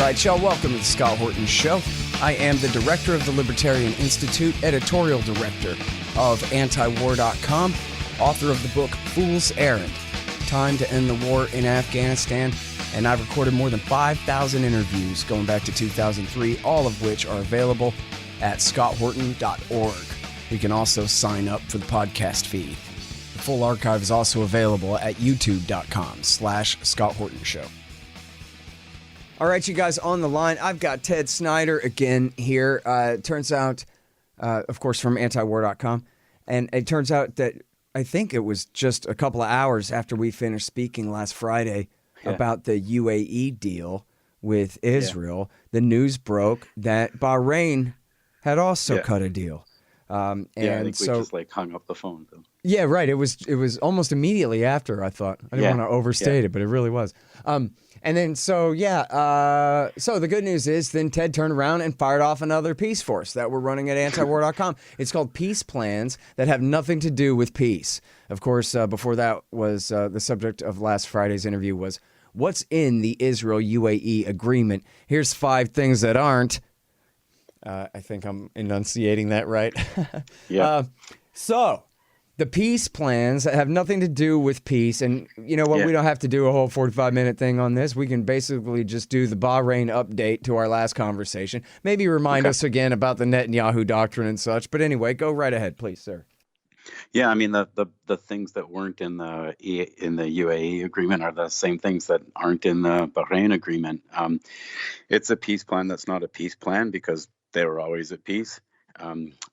right, y'all. Welcome to the Scott Horton Show. I am the director of the Libertarian Institute, editorial director of antiwar.com, author of the book Fool's Errand, Time to End the War in Afghanistan, and I've recorded more than 5,000 interviews going back to 2003, all of which are available at scotthorton.org. You can also sign up for the podcast feed. The full archive is also available at youtube.com/Scott Horton Show. All right, you guys on the line. I've got Ted Snider again here. It turns out, of course, from antiwar.com. And it turns out that I think it was just a couple of hours after we finished speaking last Friday about the UAE deal with Israel, the news broke that Bahrain had also cut a deal. I think we just hung up the phone. Though. Yeah, right. It was almost immediately after, I thought. I didn't want to overstate it, but it really was. And then, so the good news is then Ted turned around and fired off another peace force that we're running at antiwar.com. It's called Peace Plans that have nothing to do with peace. Of course, before that was the subject of last Friday's interview was what's in the Israel-UAE agreement. Here's 5 things that aren't. I think I'm enunciating that right. So the peace plans have nothing to do with peace. And you know what? We don't have to do a whole 45-minute thing on this. We can basically just do the Bahrain update to our last conversation. Maybe remind us again about the Netanyahu doctrine and such. But anyway, go right ahead, please, sir. Yeah, I mean, the things that weren't in the UAE agreement are the same things that aren't in the Bahrain agreement. It's a peace plan that's not a peace plan because they were always at peace.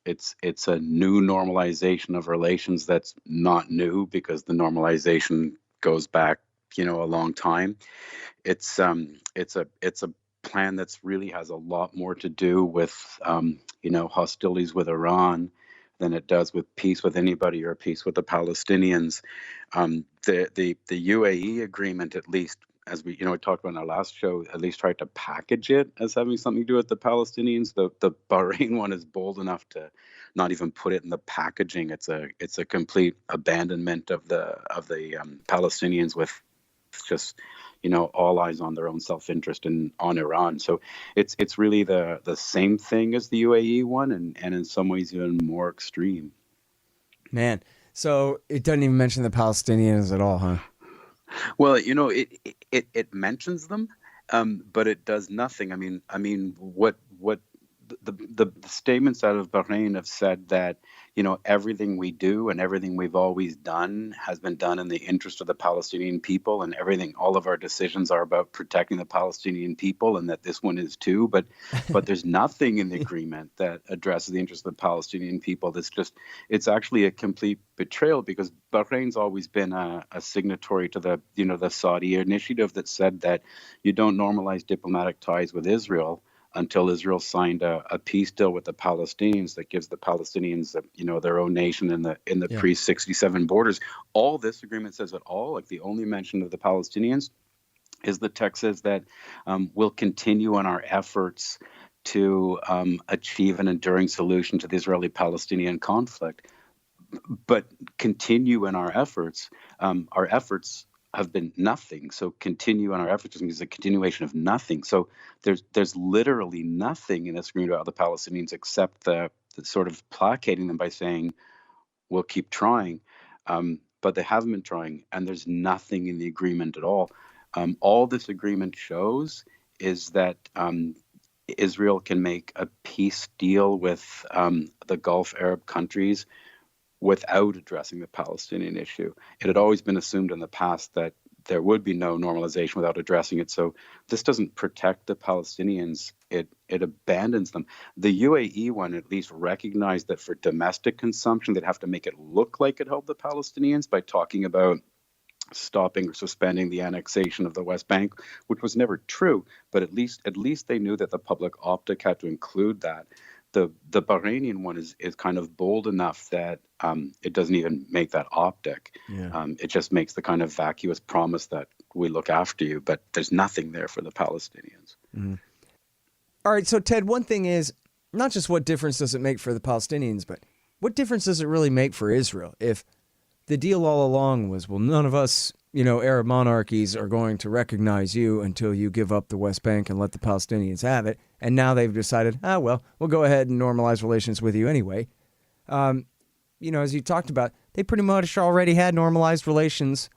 It's a new normalization of relations that's not new because the normalization goes back, a long time. It's a plan that's really has a lot more to do with hostilities with Iran than it does with peace with anybody or peace with the Palestinians. The UAE agreement, at least, as we talked about in our last show, at least tried to package it as having something to do with the Palestinians. The Bahrain one is bold enough to not even put it in the packaging. It's a complete abandonment of the Palestinians with just all eyes on their own self-interest and on Iran. So it's really the same thing as the UAE one, and in some ways even more extreme. Man, so it doesn't even mention the Palestinians at all, huh? Well, it mentions them, but it does nothing. I mean, what the statements out of Bahrain have said that everything we do and everything we've always done has been done in the interest of the Palestinian people, and all of our decisions are about protecting the Palestinian people, and that this one is too. But there's nothing in the agreement that addresses the interest of the Palestinian people. It's actually a complete betrayal because Bahrain's always been a signatory to the Saudi initiative that said that you don't normalize diplomatic ties with Israel until Israel signed a peace deal with the Palestinians that gives the Palestinians, their own nation in the pre-67 borders. All this agreement says at all, like the only mention of the Palestinians is the text says that we'll continue on our efforts to achieve an enduring solution to the Israeli-Palestinian conflict. But continue in our efforts have been nothing. So continue on our efforts is a continuation of nothing. So there's literally nothing in this agreement about the Palestinians except the sort of placating them by saying, we'll keep trying. But they haven't been trying, and there's nothing in the agreement at all. All this agreement shows is that Israel can make a peace deal with the Gulf Arab countries without addressing the Palestinian issue. It had always been assumed in the past that there would be no normalization without addressing it. So this doesn't protect the Palestinians. It abandons them. The UAE one at least recognized that for domestic consumption, they'd have to make it look like it helped the Palestinians by talking about stopping or suspending the annexation of the West Bank, which was never true. But at least they knew that the public optic had to include that. The Bahrainian one is kind of bold enough that it doesn't even make that optic. It just makes the kind of vacuous promise that we look after you, but there's nothing there for the Palestinians. Mm-hmm. All right, so Ted, one thing is not just what difference does it make for the Palestinians, but what difference does it really make for Israel if the deal all along was, well, none of us Arab monarchies are going to recognize you until you give up the West Bank and let the Palestinians have it. And now they've decided, we'll go ahead and normalize relations with you anyway. As you talked about, they pretty much already had normalized relations,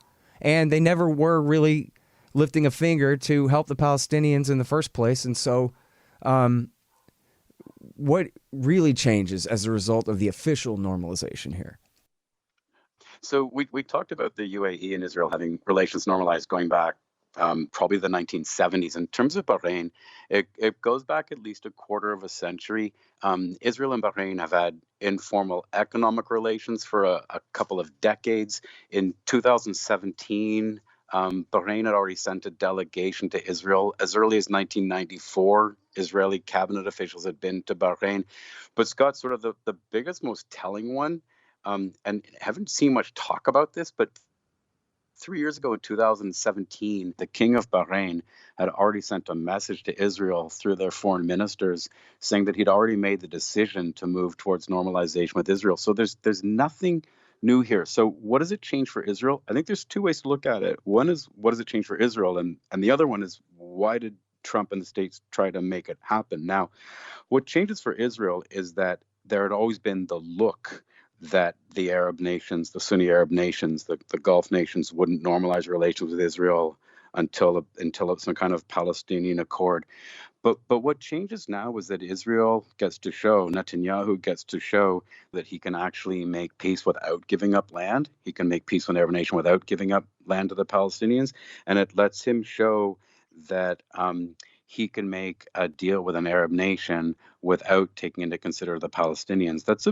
and they never were really lifting a finger to help the Palestinians in the first place. And so what really changes as a result of the official normalization here? So we talked about the UAE and Israel having relations normalized going back probably the 1970s. In terms of Bahrain, it goes back at least a quarter of a century. Israel and Bahrain have had informal economic relations for a couple of decades. In 2017, Bahrain had already sent a delegation to Israel. As early as 1994, Israeli cabinet officials had been to Bahrain. But Scott, sort of the biggest, most telling one, and haven't seen much talk about this, but 3 years ago in 2017, the King of Bahrain had already sent a message to Israel through their foreign ministers saying that he'd already made the decision to move towards normalization with Israel. So there's nothing new here. So what does it change for Israel? I think there's two ways to look at it. One is, what does it change for Israel? And the other one is, why did Trump and the States try to make it happen? Now, what changes for Israel is that there had always been the look that the Arab nations, the Sunni Arab nations, the Gulf nations wouldn't normalize relations with Israel until it's some kind of Palestinian accord. But what changes now is that Israel gets to show, Netanyahu gets to show that he can actually make peace without giving up land. He can make peace with an Arab nation without giving up land to the Palestinians. And it lets him show that he can make a deal with an Arab nation without taking into consider the Palestinians. That's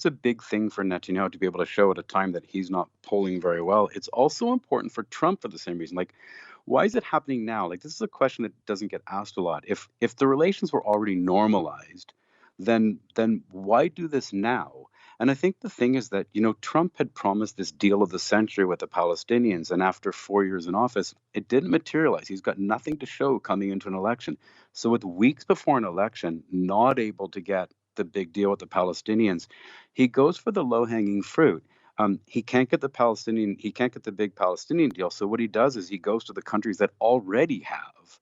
a big thing for Netanyahu to be able to show at a time that he's not polling very well. It's also important for Trump for the same reason. Like, why is it happening now? Like, this is a question that doesn't get asked a lot. If the relations were already normalized, then why do this now? And I think the thing is that, Trump had promised this deal of the century with the Palestinians, and after 4 years in office, it didn't materialize. He's got nothing to show coming into an election. So with weeks before an election, not able to get the big deal with the Palestinians, he goes for the low-hanging fruit. He can't get the big Palestinian deal. So what he does is he goes to the countries that already have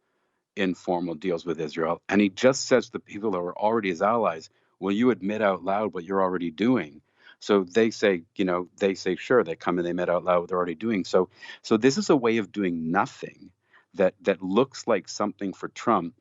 informal deals with Israel, and he just says to the people that were already his allies, "Will you admit out loud what you're already doing?" So they say, sure. They come and they admit out loud what they're already doing. So this is a way of doing nothing that looks like something for Trump.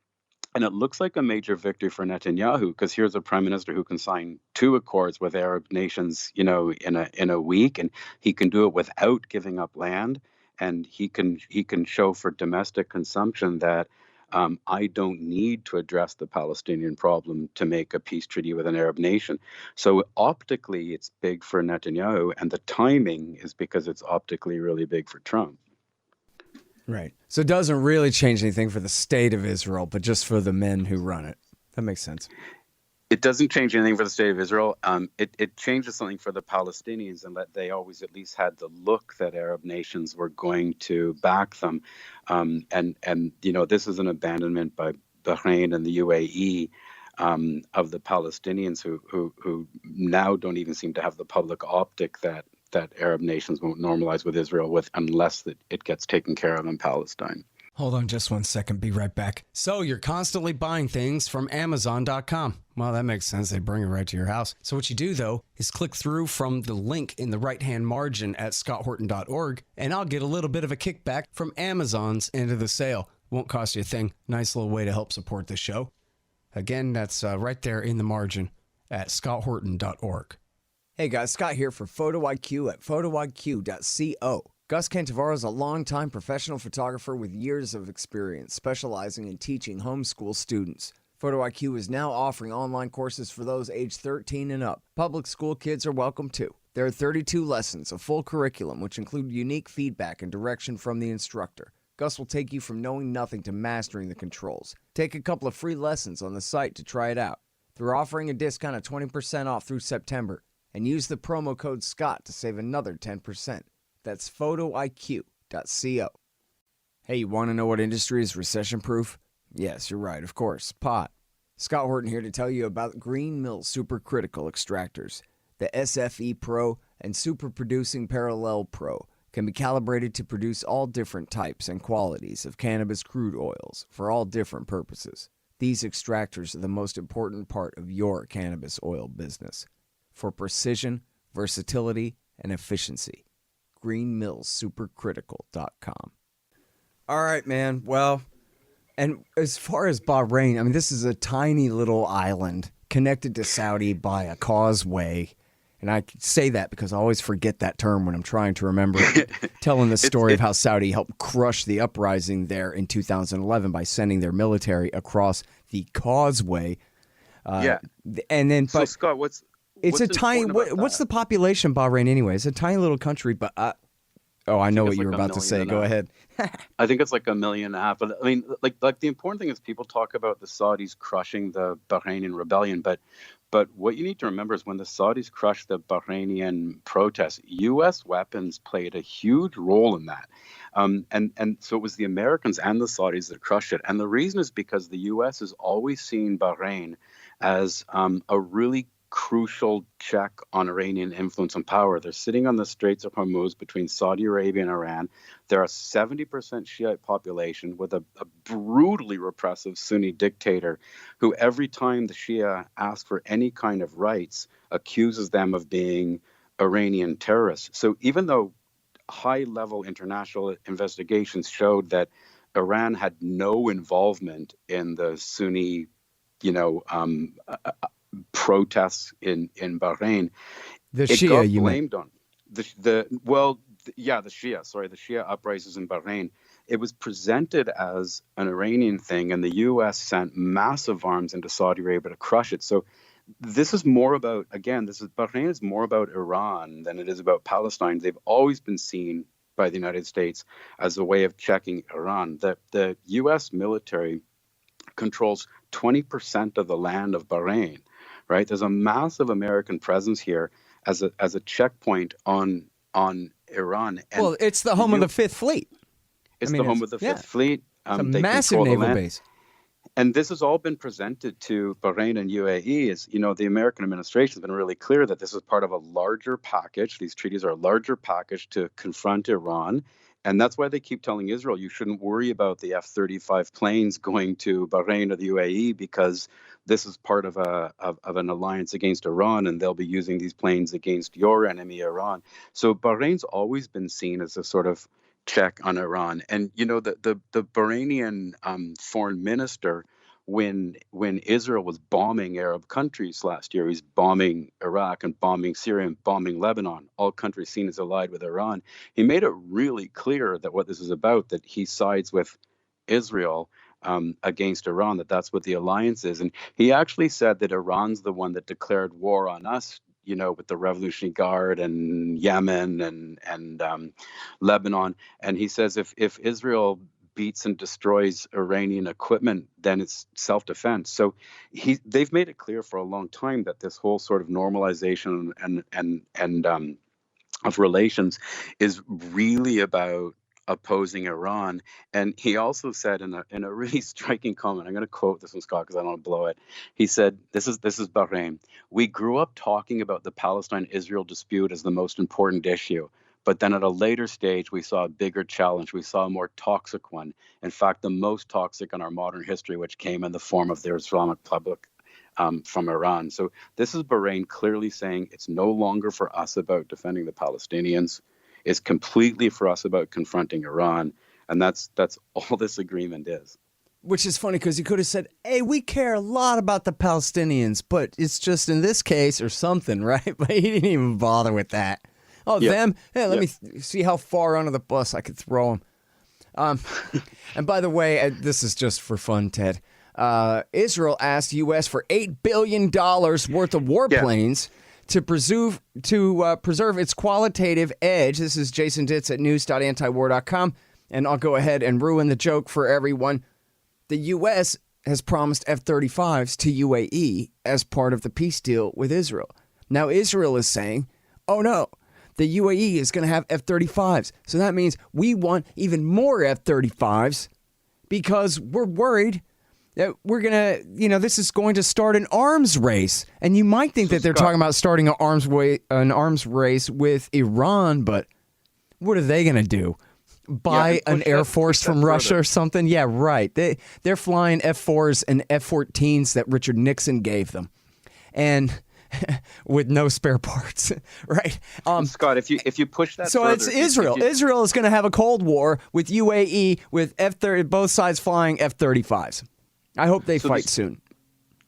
And it looks like a major victory for Netanyahu, because here's a prime minister who can sign 2 accords with Arab nations, in a week, and he can do it without giving up land, and he can show for domestic consumption that I don't need to address the Palestinian problem to make a peace treaty with an Arab nation. So optically, it's big for Netanyahu, and the timing is because it's optically really big for Trump. Right. So it doesn't really change anything for the state of Israel, but just for the men who run it. That makes sense. It doesn't change anything for the state of Israel. It changes something for the Palestinians, and that they always at least had the look that Arab nations were going to back them. This is an abandonment by Bahrain and the UAE of the Palestinians who now don't even seem to have the public optic that Arab nations won't normalize with Israel unless it gets taken care of in Palestine. Hold on just 1 second. Be right back. So you're constantly buying things from Amazon.com. Well, that makes sense. They bring it right to your house. So what you do, though, is click through from the link in the right-hand margin at scotthorton.org, and I'll get a little bit of a kickback from Amazon's end of the sale. Won't cost you a thing. Nice little way to help support the show. Again, that's right there in the margin at scotthorton.org. Hey guys, Scott here for Photo IQ at photoiq.co. Gus Cantavaro is a longtime professional photographer with years of experience specializing in teaching homeschool students. Photo IQ is now offering online courses for those age 13 and up. Public school kids are welcome too. There are 32 lessons, a full curriculum, which include unique feedback and direction from the instructor. Gus will take you from knowing nothing to mastering the controls. Take a couple of free lessons on the site to try it out. They're offering a discount of 20% off through September. And use the promo code SCOTT to save another 10%. That's photoiq.co. Hey, you want to know what industry is recession-proof? Yes, you're right, of course, pot. Scott Horton here to tell you about Green Mill Supercritical Extractors, the SFE Pro and Super Producing Parallel Pro. can be calibrated to produce all different types and qualities of cannabis crude oils for all different purposes. These extractors are the most important part of your cannabis oil business for precision, versatility, and efficiency. greenmillsupercritical.com. All right, man. Well, and as far as Bahrain, I mean, this is a tiny little island connected to Saudi by a causeway. And I say that because I always forget that term when I'm trying to remember it, telling the story of how Saudi helped crush the uprising there in 2011 by sending their military across the causeway. Yeah. And then, so, Scott, what's a tiny. What's the population of Bahrain anyway? It's a tiny little country, but I know what you were about to say. Go ahead. I think it's like 1.5 million. But I mean, like the important thing is people talk about the Saudis crushing the Bahrainian rebellion, but what you need to remember is when the Saudis crushed the Bahrainian protests, U.S. weapons played a huge role in that. And so it was the Americans and the Saudis that crushed it. And the reason is because the U.S. has always seen Bahrain as a really crucial check on Iranian influence and power. They're sitting on the Straits of Hormuz between Saudi Arabia and Iran. They're a 70% Shiite population with a brutally repressive Sunni dictator who every time the Shia ask for any kind of rights accuses them of being Iranian terrorists. So even though high-level international investigations showed that Iran had no involvement in the Sunni, protests in Bahrain, the it Shia, got you blamed on the Shia. Sorry, the Shia uprisings in Bahrain. It was presented as an Iranian thing, and the U.S. sent massive arms into Saudi Arabia to crush it. So this is more about, again, Bahrain is more about Iran than it is about Palestine. They've always been seen by the United States as a way of checking Iran. The U.S. military controls 20% of the land of Bahrain. Right, there's a massive American presence here as a checkpoint on Iran. And well, it's the home of the Fifth Fleet. It's the home of the Fifth Fleet. It's a massive naval base. And this has all been presented to Bahrain and UAE. The American administration has been really clear that this is part of a larger package. These treaties are a larger package to confront Iran. And that's why they keep telling Israel, you shouldn't worry about the F-35 planes going to Bahrain or the UAE because this is part of an alliance against Iran, and they'll be using these planes against your enemy, Iran. So Bahrain's always been seen as a sort of check on Iran. And, the Bahrainian foreign minister, when Israel was bombing Arab countries last year, he's bombing Iraq and bombing Syria and bombing Lebanon, all countries seen as allied with Iran. He made it really clear that what this is about, that he sides with Israel against Iran, that's what the alliance is. And he actually said that Iran's the one that declared war on us, with the Revolutionary Guard and Yemen and Lebanon. And he says if Israel beats and destroys Iranian equipment, then it's self-defense. So they've made it clear for a long time that this whole sort of normalization and of relations is really about opposing Iran. And he also said in a really striking comment, I'm going to quote this one, Scott, because I don't want to blow it. He said, this is Bahrain. We grew up talking about the Palestine-Israel dispute as the most important issue. But then at a later stage, we saw a bigger challenge. We saw a more toxic one. In fact, the most toxic in our modern history, which came in the form of the Islamic Republic from Iran. So this is Bahrain clearly saying it's no longer for us about defending the Palestinians. It's completely for us about confronting Iran. And that's all this agreement is. Which is funny because he could have said, hey, we care a lot about the Palestinians, but it's just in this case or something, right? But he didn't even bother with that. Oh, yep. Them? Hey, let me see how far under the bus I could throw them. And by the way, this is just for fun, Ted. Israel asked U.S. for $8 billion worth of warplanes to preserve its qualitative edge. This is Jason Ditz at news.antiwar.com. And I'll go ahead and ruin the joke for everyone. The U.S. has promised F-35s to UAE as part of the peace deal with Israel. Now, Israel is saying, oh, no. The UAE is going to have F-35s. So that means we want even more F-35s because we're worried that we're going to, this is going to start an arms race. And you might think that they're talking about starting an arms race with Iran, but What are they going to do? Buy an Air Force from Russia or something? Yeah, right. They're flying F-4s and F-14s that Richard Nixon gave them, and with no spare parts, right? Scott, if you push that, so further, it's Israel. Israel is going to have a Cold War with UAE, with F-30, both sides flying F-35s. I hope they fight soon.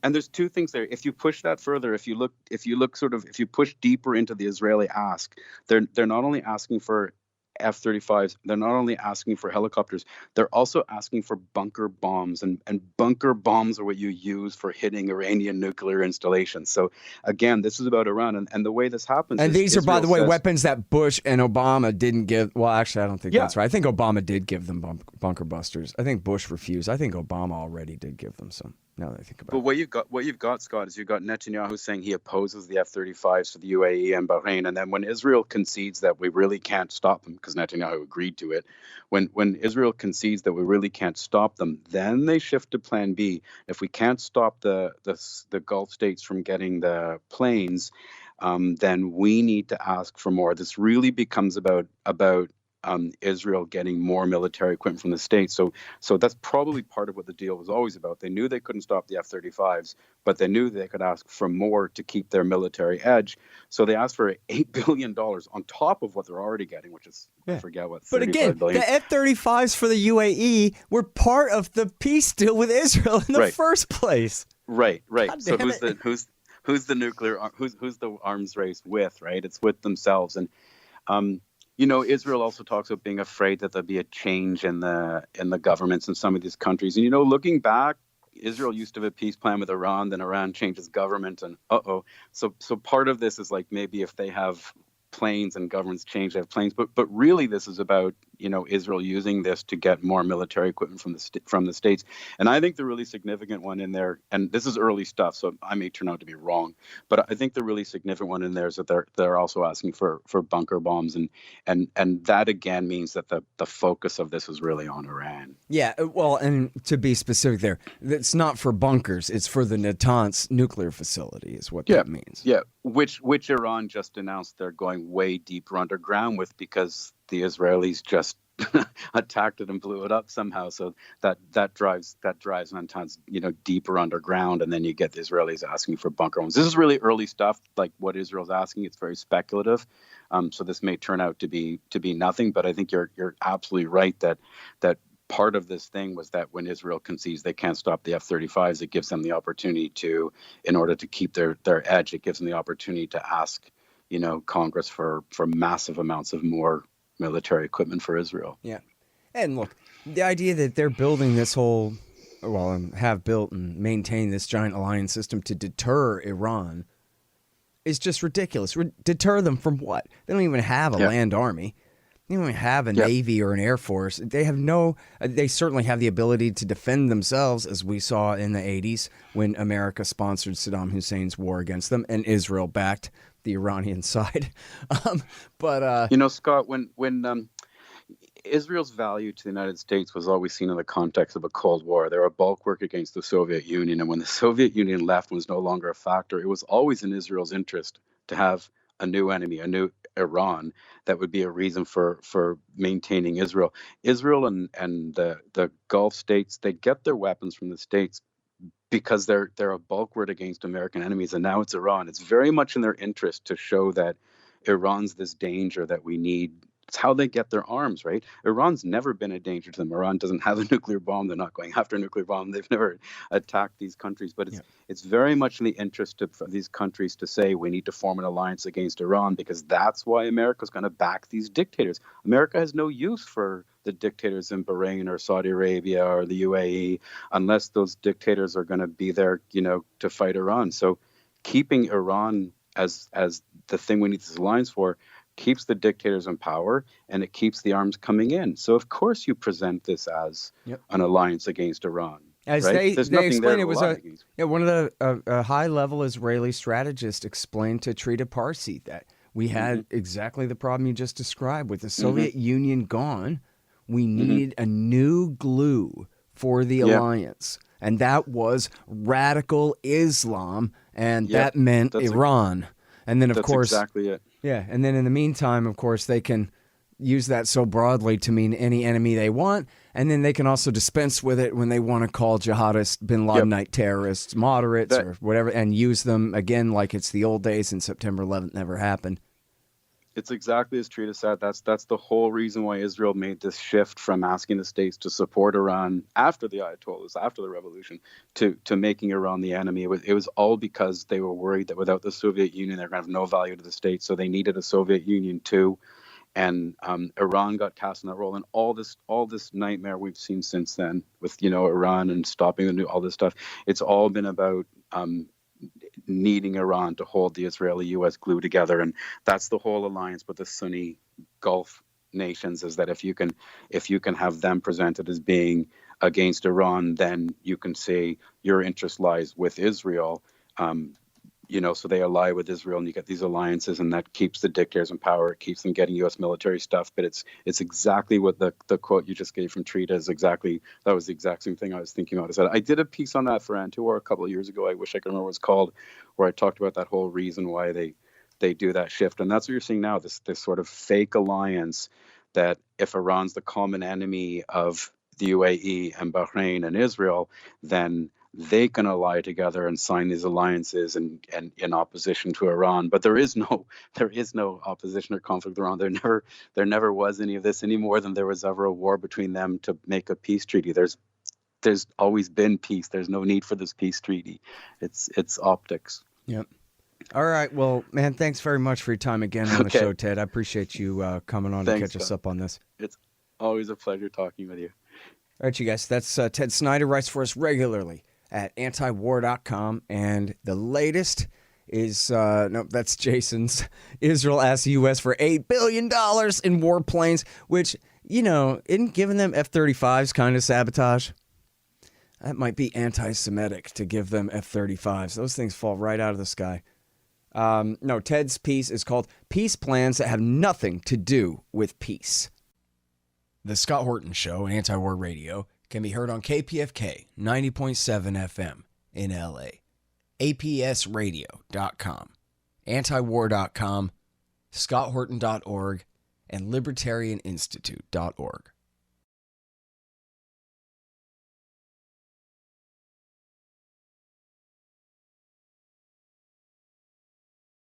And there's two things there. If you push that further, if you push deeper into the Israeli ask, they're not only asking for F-35s, they're not only asking for helicopters, they're also asking for bunker bombs. And bunker bombs are what you use for hitting Iranian nuclear installations. So again, this is about Iran. And the way this happens and is these are, by the way, weapons that Bush and Obama didn't give. Well, actually, I don't think that's right. I think Obama did give them bunker busters. I think Bush refused. I think Obama already did give them some. Now that I think about it. But what you've got, Scott, is you've got Netanyahu saying he opposes the F-35s for the UAE and Bahrain, and then when Israel concedes that we really can't stop them, because Netanyahu agreed to it, when Israel concedes that we really can't stop them, then they shift to Plan B. If we can't stop the Gulf states from getting the planes, then we need to ask for more. This really becomes about Israel getting more military equipment from the States. So that's probably part of what the deal was always about. They knew they couldn't stop the F-35s, but they knew they could ask for more to keep their military edge. So they asked for $8 billion on top of what they're already getting, which is, I forget what, but again, billion. The F-35s for the UAE were part of the peace deal with Israel in the first place. Right. So who's the nuclear, who's the arms race with, right? It's with themselves. And, Israel also talks about being afraid that there'll be a change in the governments in some of these countries. And, looking back, Israel used to have a peace plan with Iran, then Iran changes government, and So part of this is like maybe if they have planes and governments change, they have planes. But really this is about, Israel using this to get more military equipment from the States. And I think the really significant one in there, and this is early stuff, so I may turn out to be wrong, but I think the really significant one in there is that they're also asking for bunker bombs, and that again means that the focus of this is really on Iran. Yeah, well, and to be specific there, it's not for bunkers, it's for the Natanz nuclear facility is what that means. Yeah, which Iran just announced they're going way deeper underground with, because the Israelis just attacked it and blew it up somehow. So that drives Natanz, deeper underground, and then you get the Israelis asking for bunker homes. This is really early stuff, like what Israel's asking. It's very speculative. So this may turn out to be nothing. But I think you're absolutely right that part of this thing was that when Israel concedes they can't stop the F-35s, it gives them the opportunity to, in order to keep their edge, it gives them the opportunity to ask, Congress for massive amounts of more military equipment for Israel. Yeah. And look, the idea that they're building this whole, and have built and maintained this giant alliance system to deter Iran is just ridiculous. Deter them from what? They don't even have a land army. They don't even have a Navy or an Air Force. They have they certainly have the ability to defend themselves, as we saw in the 80s when America sponsored Saddam Hussein's war against them and Israel backed the Iranian side. But Scott, when Israel's value to the United States was always seen in the context of a Cold War. They were a bulwark against the Soviet Union. And when the Soviet Union left and was no longer a factor, it was always in Israel's interest to have a new enemy, a new Iran, that would be a reason for maintaining Israel. Israel and the Gulf states, they get their weapons from the States because they're a bulwark against American enemies. And now it's Iran. It's very much in their interest to show that Iran's this danger that we need. It's how they get their arms, right? Iran's never been a danger to them. Iran doesn't have a nuclear bomb. They're not going after a nuclear bomb. They've never attacked these countries. But it's very much in the interest of these countries to say we need to form an alliance against Iran, because that's why America's going to back these dictators. America has no use for the dictators in Bahrain or Saudi Arabia or the UAE unless those dictators are going to be there, to fight Iran. So keeping Iran as the thing we need this alliance for keeps the dictators in power, and it keeps the arms coming in. So of course you present this as an alliance against Iran. As right? they explained, it was one of the high-level Israeli strategists explained to Trita Parsi that we had exactly the problem you just described. With the Soviet Union gone, we needed a new glue for the alliance, and that was radical Islam, and that meant Iran. And then, of course, that's exactly it. Yeah, and then in the meantime, of course, they can use that so broadly to mean any enemy they want, and then they can also dispense with it when they want to call jihadists, bin Ladenite terrorists, moderates, or whatever, and use them again like it's the old days and September 11th never happened. It's exactly as Trita said. That's the whole reason why Israel made this shift from asking the states to support Iran after the Ayatollahs, after the revolution, to making Iran the enemy. It was all because they were worried that without the Soviet Union, they're going to have no value to the states. So they needed a Soviet Union too. And Iran got cast in that role, and all this nightmare we've seen since then with Iran and stopping all this stuff. It's all been about needing Iran to hold the Israeli-U.S. glue together, and that's the whole alliance with the Sunni Gulf nations. Is that if you can have them presented as being against Iran, then you can say your interest lies with Israel. So they ally with Israel, and you get these alliances, and that keeps the dictators in power. It keeps them getting U.S. military stuff. But it's exactly what the quote you just gave from Trita is exactly. That was the exact same thing I was thinking about. I did a piece on that for Antiwar a couple of years ago. I wish I could remember what it's called, where I talked about that whole reason why they do that shift. And that's what you're seeing now. This sort of fake alliance that if Iran's the common enemy of the UAE and Bahrain and Israel, then they can ally together and sign these alliances and in opposition to Iran. But there is no opposition or conflict with Iran. There never was any of this any more than there was ever a war between them to make a peace treaty. There's always been peace. There's no need for this peace treaty. It's optics. Yep. All right. Well, man, thanks very much for your time again on the show, Ted. I appreciate you coming on to catch us up on this. It's always a pleasure talking with you. All right, you guys. That's Ted Snider, writes for us regularly at antiwar.com, and the latest is that's Jason's. Israel asks the U.S. for $8 billion in warplanes, which, isn't giving them F-35s kind of sabotage? That might be anti-Semitic to give them F-35s. Those things fall right out of the sky. No, Ted's piece is called Peace Plans That Have Nothing to Do with Peace. The Scott Horton Show, Anti-War Radio, can be heard on KPFK 90.7 FM in LA, APSradio.com, antiwar.com, scotthorton.org, and libertarianinstitute.org.